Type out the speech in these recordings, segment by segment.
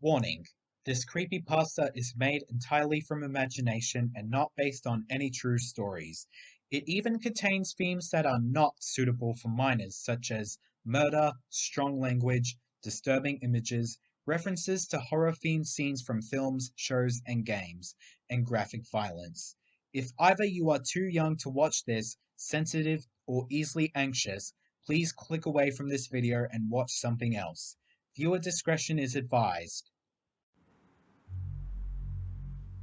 Warning: this creepypasta is made entirely from imagination and not based on any true stories. It even contains themes that are not suitable for minors, such as murder, strong language, disturbing images, references to horror-themed scenes from films, shows, and games, and graphic violence. If either you are too young to watch this, sensitive, or easily anxious, please click away from this video and watch something else. Viewer discretion is advised.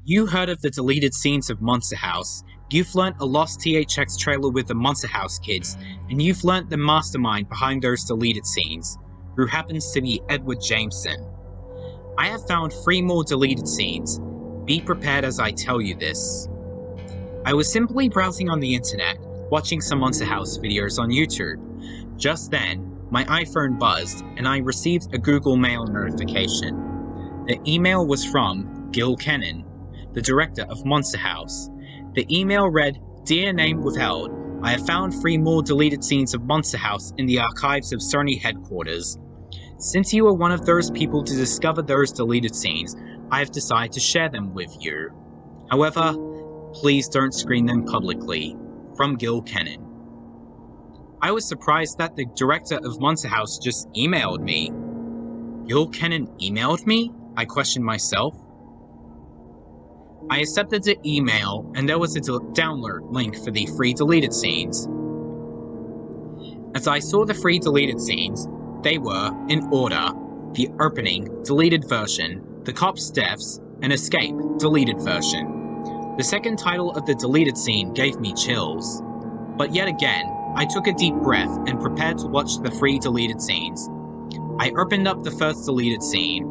You heard of the deleted scenes of Monster House. You've learnt a lost THX trailer with the Monster House kids, and you've learnt the mastermind behind those deleted scenes, who happens to be Edward Jameson. I have found 3 more deleted scenes. Be prepared as I tell you this. I was simply browsing on the internet, watching some Monster House videos on YouTube. Just then, my iPhone buzzed, and I received a Google Mail notification. The email was from Gil Kennan, the director of Monster House. The email read, "Dear name withheld, I have found 3 more deleted scenes of Monster House in the archives of Sony headquarters. Since you are one of those people to discover those deleted scenes, I have decided to share them with you. However, please don't screen them publicly. From Gil Kennan." I was surprised that the director of Monster House just emailed me. Gil Kennan emailed me? I questioned myself. I accepted the email, and there was a download link for the 3 deleted scenes. As I saw the 3 deleted scenes, they were, in order, the opening, deleted version, the cop's deaths, and escape, deleted version. The second title of the deleted scene gave me chills. But yet again, I took a deep breath and prepared to watch the 3 deleted scenes. I opened up the first deleted scene.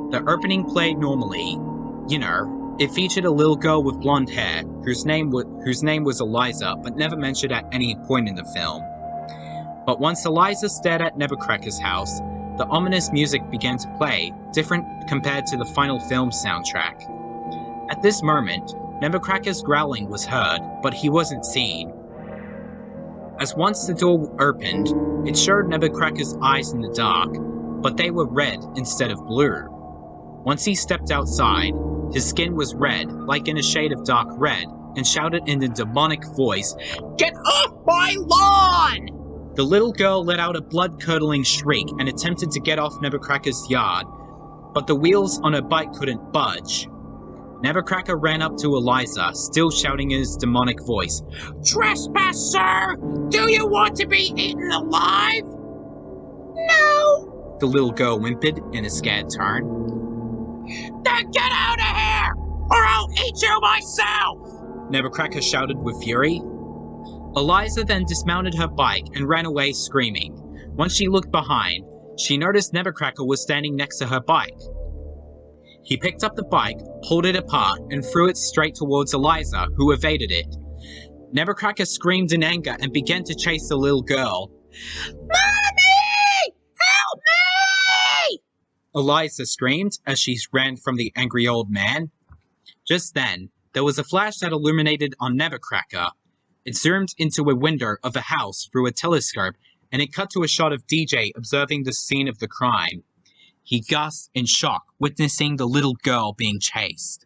The opening played normally. You know, it featured a little girl with blonde hair, whose name was Eliza, but never mentioned at any point in the film. But once Eliza stared at Nevercracker's house, the ominous music began to play, different compared to the final film soundtrack. At this moment, Nevercracker's growling was heard, but he wasn't seen. As once the door opened, it showed Nevercracker's eyes in the dark, but they were red instead of blue. Once he stepped outside, his skin was red, like in a shade of dark red, and shouted in a demonic voice, "Get off my lawn!" The little girl let out a blood-curdling shriek and attempted to get off Nevercracker's yard, but the wheels on her bike couldn't budge. Nevercracker ran up to Eliza, still shouting in his demonic voice, "Trespasser! Do you want to be eaten alive?" "No," the little girl whimpered in a scared tone. "Then get out of here, or I'll eat you myself!" Nevercracker shouted with fury. Eliza then dismounted her bike and ran away screaming. Once she looked behind, she noticed Nevercracker was standing next to her bike. He picked up the bike, pulled it apart, and threw it straight towards Eliza, who evaded it. Nevercracker screamed in anger and began to chase the little girl. "Mommy! Help me!" Eliza screamed as she ran from the angry old man. Just then, there was a flash that illuminated on Nevercracker. It zoomed into a window of a house through a telescope, and it cut to a shot of DJ observing the scene of the crime. He gasped in shock, witnessing the little girl being chased.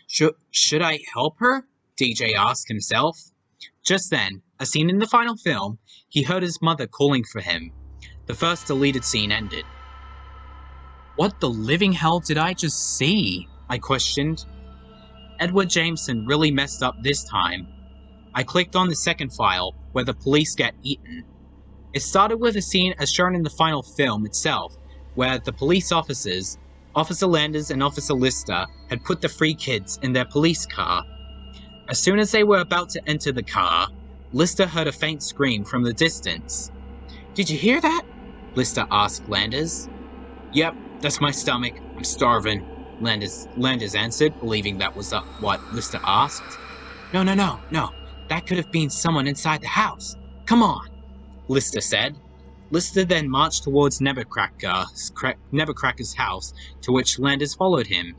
Should I help her? DJ asked himself. Just then, as seen in the final film, he heard his mother calling for him. The first deleted scene ended. What the living hell did I just see? I questioned. Edward Jameson really messed up this time. I clicked on the second file, where the police get eaten. It started with a scene as shown in the final film itself, where the police officers, Officer Landers and Officer Lister, had put the 3 kids in their police car. As soon as they were about to enter the car, Lister heard a faint scream from the distance. "Did you hear that?" Lister asked Landers. "Yep, that's my stomach. I'm starving," Landers answered, believing that was what Lister asked. No. That could have been someone inside the house. Come on," Lister said. Lister then marched towards Nevercracker's house, to which Landers followed him.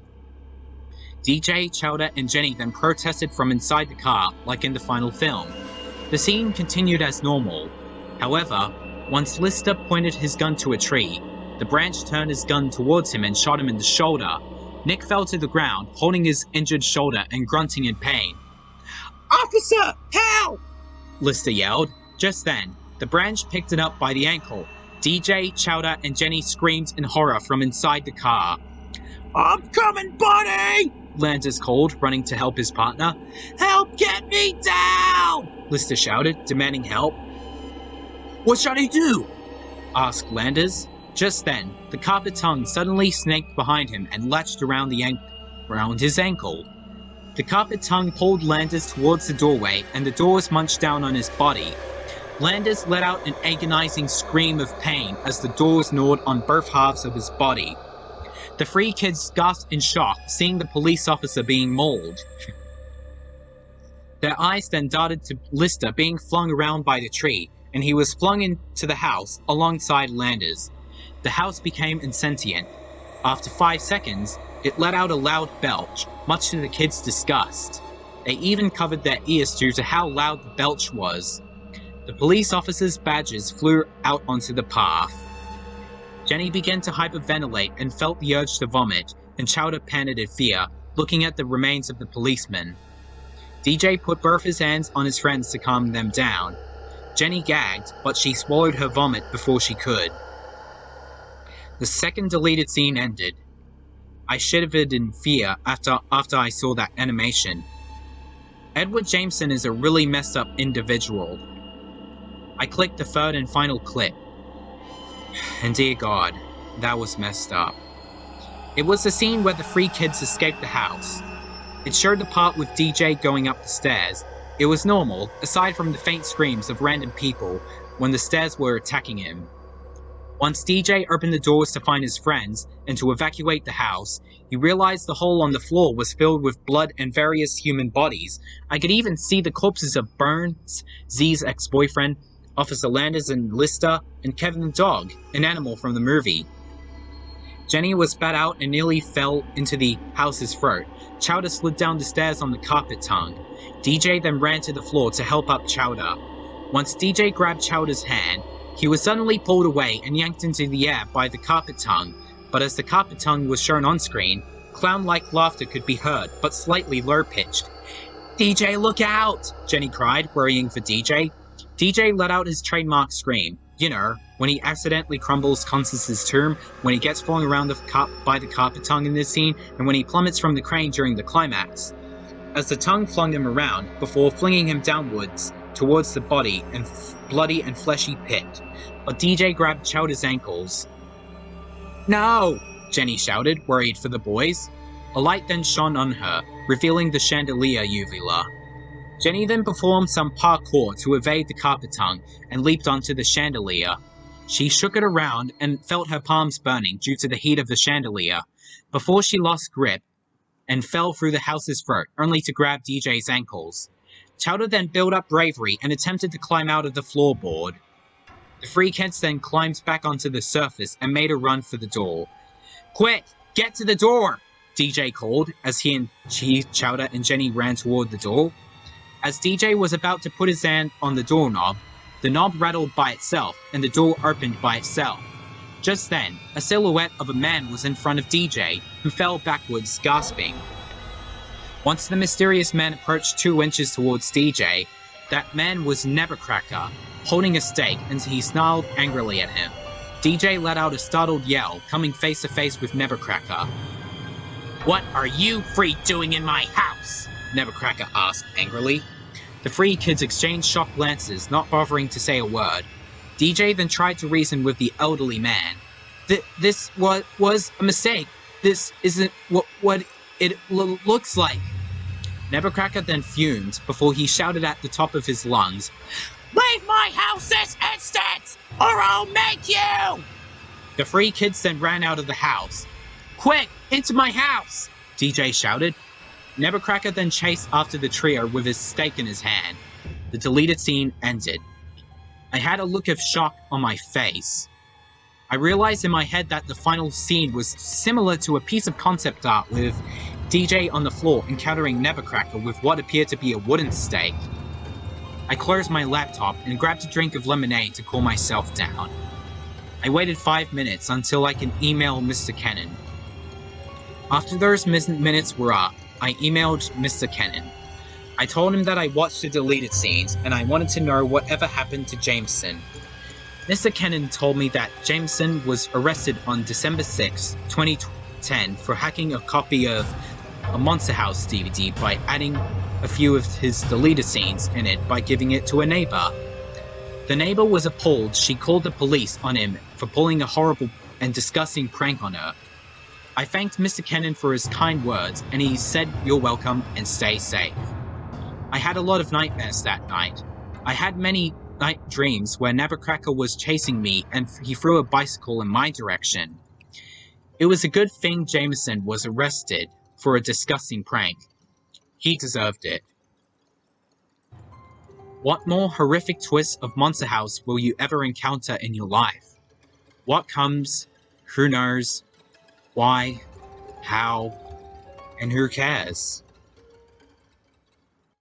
DJ, Chowder, and Jenny then protested from inside the car, like in the final film. The scene continued as normal. However, once Lister pointed his gun to a tree, The branch turned his gun towards him and shot him in the shoulder. Nick fell to the ground, holding his injured shoulder and grunting in pain. "Officer, help!" Lister yelled. Just then, the branch picked it up by the ankle. DJ, Chowder, and Jenny screamed in horror from inside the car. "I'm coming, buddy!" Landers called, running to help his partner. "Help get me down!" Lister shouted, demanding help. "What should I do?" asked Landers. Just then, the carpet tongue suddenly snaked behind him and latched around his ankle. The carpet tongue pulled Landers towards the doorway, and the doors munched down on his body. Landers let out an agonizing scream of pain as the doors gnawed on both halves of his body. The three kids gasped in shock, seeing the police officer being mauled. Their eyes then darted to Lister being flung around by the tree, and he was flung into the house alongside Landers. The house became insentient. After 5 seconds, it let out a loud belch, much to the kids' disgust. They even covered their ears due to how loud the belch was. The police officers' badges flew out onto the path. Jenny began to hyperventilate and felt the urge to vomit, and Chowder panicked in fear, looking at the remains of the policeman. DJ put both his hands on his friends to calm them down. Jenny gagged, but she swallowed her vomit before she could. The second deleted scene ended. I shivered in fear after I saw that animation. Edward Jameson is a really messed up individual. I clicked the third and final clip. And dear God, that was messed up. It was the scene where the three kids escaped the house. It showed the part with DJ going up the stairs. It was normal, aside from the faint screams of random people when the stairs were attacking him. Once DJ opened the doors to find his friends and to evacuate the house, he realized the hole on the floor was filled with blood and various human bodies. I could even see the corpses of Burns, Z's ex-boyfriend, Officer Landers and Lister, and Kevin the dog, an animal from the movie. Jenny was spat out and nearly fell into the house's throat. Chowder slid down the stairs on the carpet tongue. DJ then ran to the floor to help up Chowder. Once DJ grabbed Chowder's hand, he was suddenly pulled away and yanked into the air by the carpet tongue, but as the carpet tongue was shown on screen, clown-like laughter could be heard, but slightly low-pitched. "DJ, look out!" Jenny cried, worrying for DJ. DJ let out his trademark scream. You know, when he accidentally crumbles Constance's tomb, when he gets flung around by the carpet tongue in this scene, and when he plummets from the crane during the climax. As the tongue flung him around, before flinging him downwards towards the body and bloody and fleshy pit. But DJ grabbed Chowder's ankles. "No!" Jenny shouted, worried for the boys. A light then shone on her, revealing the chandelier uvula. Jenny then performed some parkour to evade the carpet tongue and leaped onto the chandelier. She shook it around and felt her palms burning due to the heat of the chandelier, before she lost grip and fell through the house's throat, only to grab DJ's ankles. Chowder then built up bravery and attempted to climb out of the floorboard. The three kids then climbed back onto the surface and made a run for the door. "Quick, get to the door!" DJ called as he and Chowder and Jenny ran toward the door. As DJ was about to put his hand on the doorknob, the knob rattled by itself and the door opened by itself. Just then, a silhouette of a man was in front of DJ, who fell backwards, gasping. Once the mysterious man approached 2 inches towards DJ, that man was Nevercracker, holding a stake, and he snarled angrily at him. DJ let out a startled yell, coming face to face with Nevercracker. "What are you three doing in my house?" Nevercracker asked angrily. The 3 kids exchanged shocked glances, not bothering to say a word. DJ then tried to reason with the elderly man. This was a mistake. This isn't what it looks like." Nevercracker then fumed before he shouted at the top of his lungs, "Leave my house this instant, or I'll make you!" The 3 kids then ran out of the house. "Quick, into my house!" DJ shouted. Nevercracker then chased after the trio with his stake in his hand. The deleted scene ended. I had a look of shock on my face. I realized in my head that the final scene was similar to a piece of concept art with DJ on the floor encountering Nevercracker with what appeared to be a wooden stake. I closed my laptop and grabbed a drink of lemonade to cool myself down. I waited 5 minutes until I could email Mr. Kennan. After those minutes were up, I emailed Mr. Kennan. I told him that I watched the deleted scenes and I wanted to know whatever happened to Jameson. Mr. Kennan told me that Jameson was arrested on December 6, 2010 for hacking a copy of a Monster House DVD by adding a few of his deleted scenes in it by giving it to a neighbor. The neighbor was appalled. She called the police on him for pulling a horrible and disgusting prank on her. I thanked Mr. Kennan for his kind words, and he said, "You're welcome and stay safe." I had a lot of nightmares that night. I had many night dreams where Nabbercracker was chasing me and he threw a bicycle in my direction. It was a good thing Jameson was arrested for a disgusting prank. He deserved it. What more horrific twists of Monster House will you ever encounter in your life? What comes? Who knows? Why? How? And who cares?